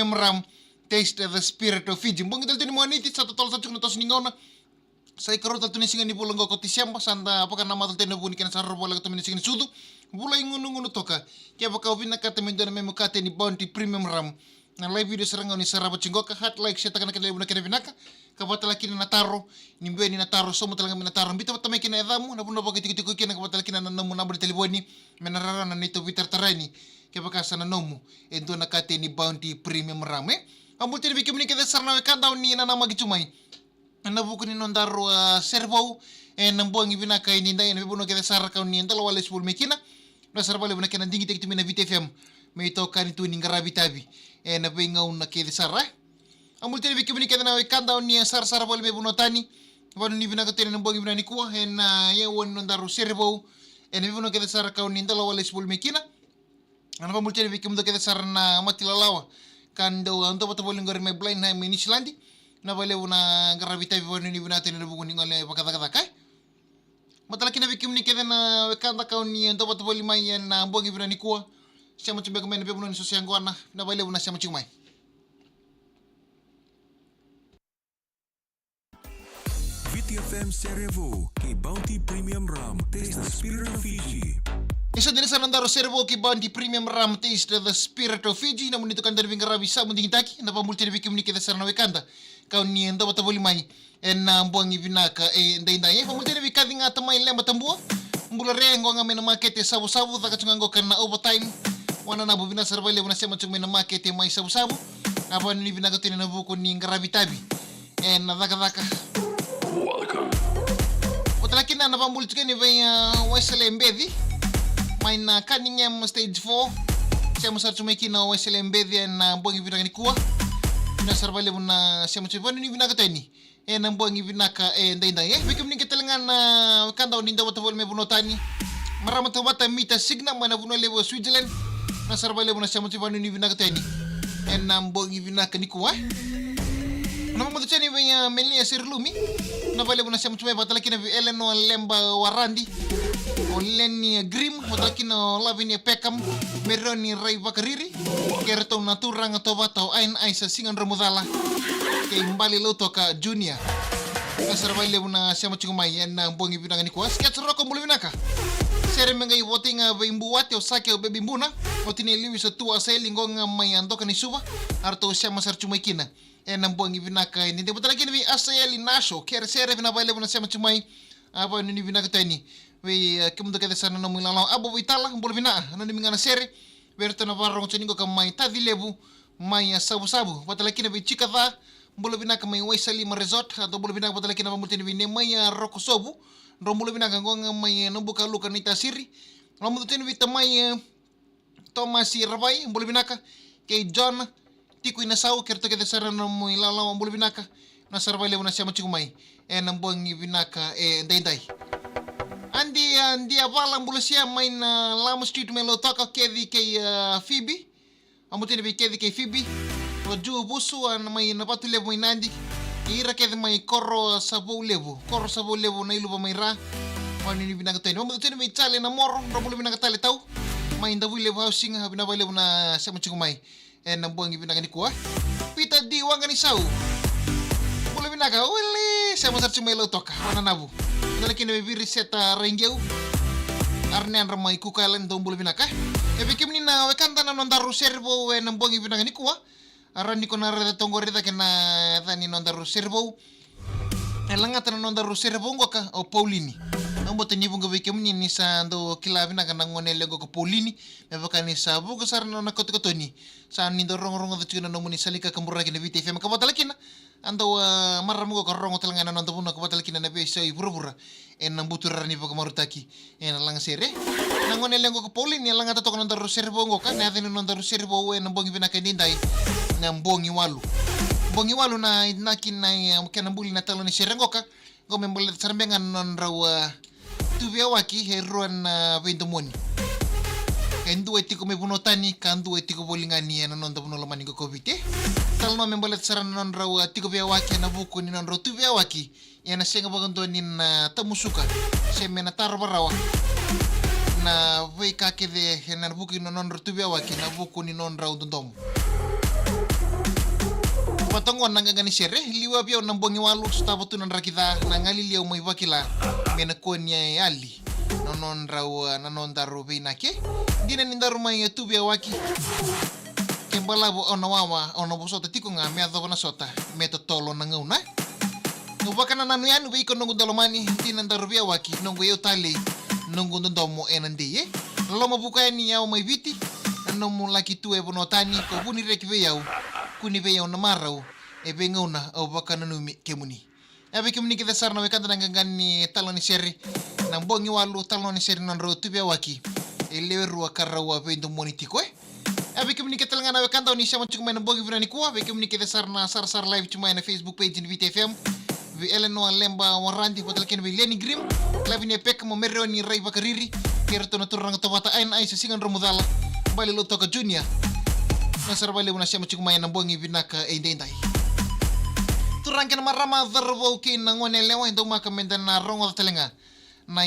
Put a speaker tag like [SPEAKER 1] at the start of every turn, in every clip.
[SPEAKER 1] Premium Rum. Taste the spirit of Fiji. Mbong ital tini moniti sa totoo sa tsuk na tos ningona. Sa ikarot al tunisingan ni bulang ko tisyamba sanda apakah nama tal tena buni kana sarro bola katamin singin sudu. Bulay ngunu toka. Kaya baka ubin nakatamin doon na may mukate ni Bounty Premium Rum. Na live video sarang ni saraba chingoka hat like siya taka nakadali na kina vinaka. Kabatala kina nataro. Nimbe ni nataro somo talaga minataro. Bita batamay kina edamu na puno baka tikitiku kina kabatala kina nanamu nabri telefoni. Menarara na nito vitar tarani. Kaya baka sana nomu. Endo nakate ni Bounty Premium Rum Ambulti ni bikim ni kita sarna wekanda ni na nama gicumai. Na buku ni nondaro servo nambuang ibina kay ninda yan bibuno kita sarka ni entalo wala spul mekina. Na sarba le bunakena dingi tek tumi na VTFM. May to kan itu ni ngarabi tabi. Na bengaw na kita sarra. Ambulti ni bikim ni kita na wekanda ni sar sarba le bibuno tani. Wanu ni bina katene nambuang ibina ni kuwa ye won nondaro servo. Bibuno kita sarka ni entalo wala spul mekina. Ana ambulti ni bikim do kita sarna matilalawa. Kando untuk betul-betul ngori me blind na mini Islandi na bale una gravita vivoni ni binate ni buku ni ngole pakata kai matala kina bikim ni keda na kanda kaun ni untuk betul-betul mai na mbongi bina ni kuwa siya mo chumbe kumen be buno ni sosiang gwana na bale una siya mo chumai
[SPEAKER 2] VTFM Servo kay Bounty Premium Rum. Taste the spirit of Fiji.
[SPEAKER 1] Isa din sa nandaro servo kay Bounty Premium Rum. Taste the spirit of Fiji. Namun ito kanda rin ngarabi sa munding taki. Napamulti na bikim ni kita sa nawekanda. Kaun ni enda batabuli mai. Na buang ibinaka nday. Pamulti na bikadi nga tamay lemba tambua. Mbula rengo nga may na makete sabu-sabu. Takatsungango ka na overtime. Wana na bubina sarvay lewa na siya matsung may na makete may sabu-sabu. Apa ni binaka tini na buko ni ngarabi tabi. Na daka.
[SPEAKER 2] Welcome.
[SPEAKER 1] Utalaki na napamulti ka ni bay Wesley Mbedi. May na Cunningham stage 4. Siya mo sa tsumeki na Wesley Mbedi na buang ibinaka ni kuwa. Pinasarbali mo na siya mo tsumeki. Paano ni ibinaka tayo ni? Na buang ibinaka nday. Bikim ni katalangan na kanda o ninda watabol may bunotani. Maramatawata mita signa mana buno lewo Switzerland. Nasarbali mo na siya mo tsumeki. Paano ni ibinaka tayo ni? Na buang ibinaka ni kuwa. Namamato siya ni Melia Sirlumi. Nabali mo na siya mo tsumeki. Patalaki na Ellen o Lemba Warandi. Oleni Grim, motalaki na Lavini Pekam, Meroni Ray Bakariri, Kerto Naturang Tobato, Ain Aisa Singan Ramudala, kay Mbali Lotoka Junior. Kasarabay lewo na siya machigumay na buong ibinangan ni Kuwa. Sketch rock ang bulawinaka. Sere mengay woting baimbuwate o sake o bebimbuna, o tiniliwi sa tuwa sa linggo nga may ando ka ni Suba, arto siya masarchumay kina. Ang buong ibinaka, hindi mo talaga ni Asayali Nasho, kaya sere pinabay lewo na siya machumay, apa ni ibinaka tayo ni. We kemudian kita sana namu lalau abu itala boleh bina nani mingana sere berto na barong ceningo kamai tadi lebu mai sabu-sabu patalaki na be chikava boleh bina kamai Waisali resort atau boleh bina patalaki na pamulti ni mai rokosobu ro boleh bina kangong mai nubuka luka nita siri ramu tu ni tamai Thomas Rabai boleh bina ka kay John tiku inasau kerto kita sana namu lalau boleh bina ka na sarbai lebu na siya machikumai nambong bina ka dai Andi avalang bulu siya may na Lama Street may lotaka kedi kay Phoebe. Amutin na kedi kay Phoebe. Roju busu may napatu levo may nandi. Ira kedi may koro sabo levo. Koro sabo levo na iluba may ra. Ano ni binagatoy. Amutin na may chale na moro. Rabulo binagатали tau. May ndabu levo housing binabay levo na siya machigumay. Nang buwang ibinagani ko Pita diwang ganisau. Bulu binaga. Wili siya masarci may lotoka. Ananabu. Nalaki na bibiri seta renggeu arnean ramai kukalan dombul binaka bikim ni na wekanta na nondaru servo nambongi binaka ni kuwa arani ko na reda tongori ta kena tani nondaru servo elanga tan nondaru servo ngoka o Paulini ambo tani bunga bikim ni sa ndo kila binaka na ngone lego ko Paulini mebaka ni sa bugo sar na kotoni sa ni do rong do no muni salika kambura kina VTFM ka batalakina ando maramugo ko rongo talanga na ndo buno ko batalakina na be sai burubura nang buturani pa kamarutaki lang sere nangone lengo ko Paulini lang ata to ko nondaru servo ngoka na atin nondaru servo nang bongi binaka nindai nang bongi walu na nakin na kanambuli na talo ni serengoka gomembolet sarbengan non rawa tubiawaki heruan ventomoni Kendu etiko me bunotani kandu etiko bolingani na non dapuno lamani ko COVID talno membolet saran non rawa tiko biawaki na buku ni non ro tubiawaki yana senga bagondo ni na tamusuka semena tarbarawa na vei kake de henar buku ni non ro tubiawaki na buku ni non raw dondom Patongo nangangani shere liwa pia unambongi walu stavo tunandrakitha nangali liya umaivakila mena konya ali nanondaru binake dina nindaru mai tubia waki kembalabo onawawa onabosota tikunga meadhobana sota metotolo nangauna ubakana nanu yanu beiko nungu dalomani dina ndaru bia waki nungu yeu tali nungu ndomo enandeye loma bukani yao maiviti nomu laki tuwe bonotani ko buni rekive yau kuni be yau namarau ebe ngauna ubakana numi kemuni ebe kemuni kita sarna wekanta nangangani taloni seri nambongi walu taloni seri nanro tubia waki eleweru akarawa bendo monitiko ebe kemuni kita langana wekanta oni sama cuma nambongi virani kuwa ebe kemuni kita sarna sar live cuma na Facebook page ni VTFM vi eleno lemba warandi potel ken vi Lenny Grim klavini pek mo merro ni rai bakariri kerto na turang tobata ain ai singan romudala bali lo toka junior nasar bali una sama cuma nambongi vinaka eindai turang ken marama dharbo kin ngone lewa ndo maka mendana rongo telenga na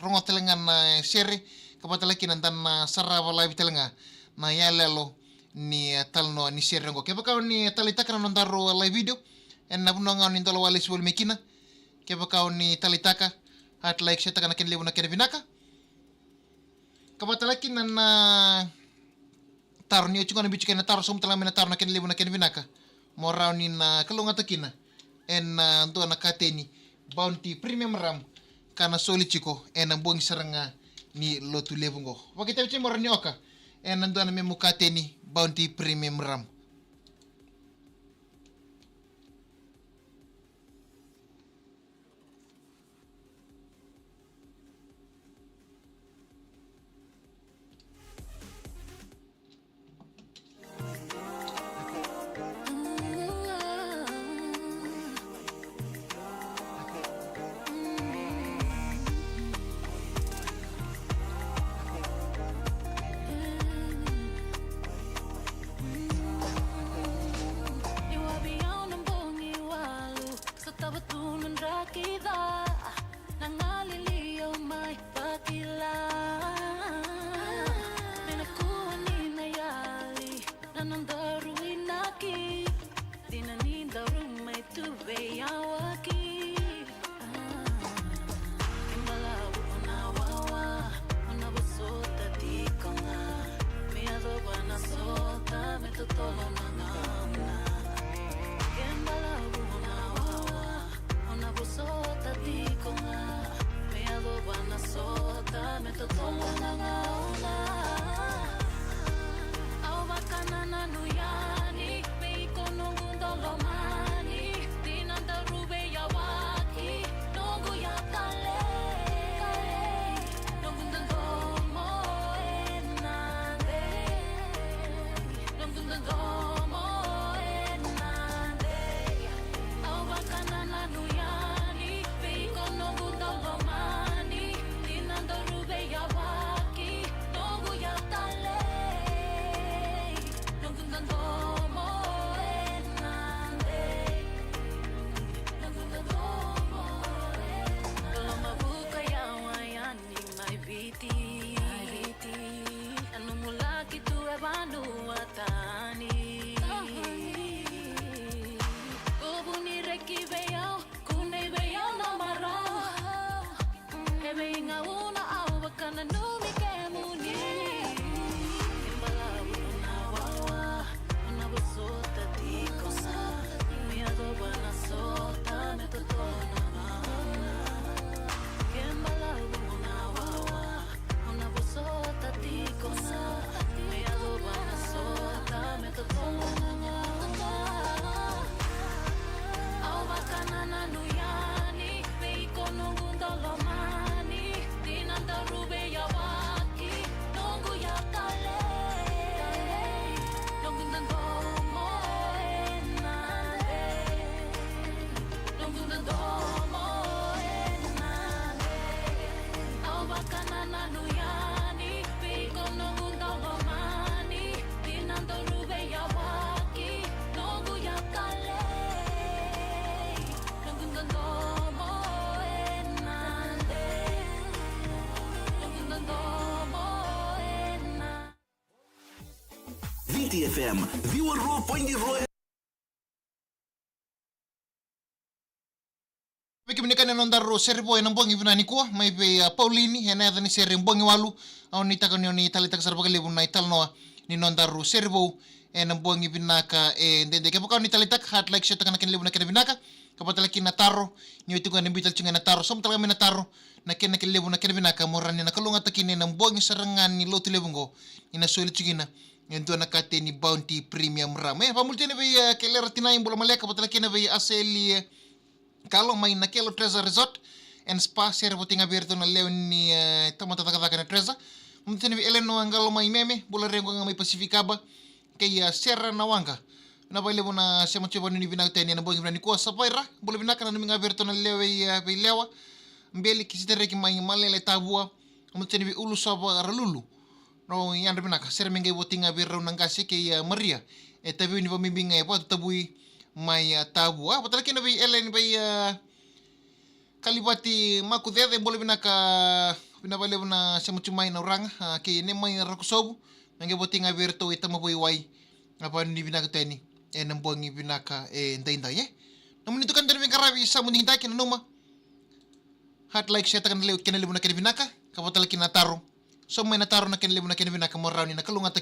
[SPEAKER 1] rongo telenga na seri kapatala kin dan sarava live telenga na yalelo ni talno ni seri rongo kebaka ni talitaka na ndaro live video en nabunanga ni ndalo wale sibol mekina kebaka ni talitaka at like setaka na ken lewa na ken vinaka kapatala kin na tarni chunga na bichu ken tar som tala mena tar na ken lewa na ken vinaka morau ni na kalunga takina en ndo na kateni bounty premium ram kana soli chiko en bongi saranga ni lotu levungo wakita bichi morani oka en ndo na memu kateni bounty premium ram
[SPEAKER 3] VTFM, viu a Rua Põe de Roa.
[SPEAKER 1] Kimnika ne nondaro serbo ena mbongi vinani kuwa mai pe Paulini ena ni sere mbongi walu au ni taka ni talita sarba kale bunai talnoa ni nondaro serbo ena mbongi vinaka ndende ke pokaw ni talita hat like shit kana kenle bunaka vinaka kapatala kina taro ni itu kan bital cinga na taro som talaga na taro na ken kenle bunaka vinaka morani na kalunga takine na mbongi sarangan ni lotu lebungo ina soil cingina ento na kate ni Bounty Premium Ram pamultene be kelera tinai bola maleka kapatala kina be aseli kalau main naquele Treasure Resort and Spa servo tinha aberto na leo ni tamata taka na Treasure mtene ele no angalo mai meme bola rengo ngai Pacificaba que serra na wanga na baile bona sema chebo ni bina teni na bongi ni ko sapaira bola bina kana mi aberto na leo be lewa mbeli kisitere ki mai malele tabua mtene bi ulu saba ralulu no yan bina ka serra mingai botinga aberto na ngasi ke Maria tabi ni pamimbinga e pot tabui mai tabu betul kena bai elen bai kalibati maku dede boleh bina bale bina semacam na orang ke ne mai rakusobu nange botinga berto itama boy wai apa ni bina teni enem bongi bina ka ndai namun itu kan dari karabi sa munding ta kina numa hat like share takan leo kena lebuna kena bina ka kapotal kina taro so mai na taro na kena lebuna kena bina ka morani na kalunga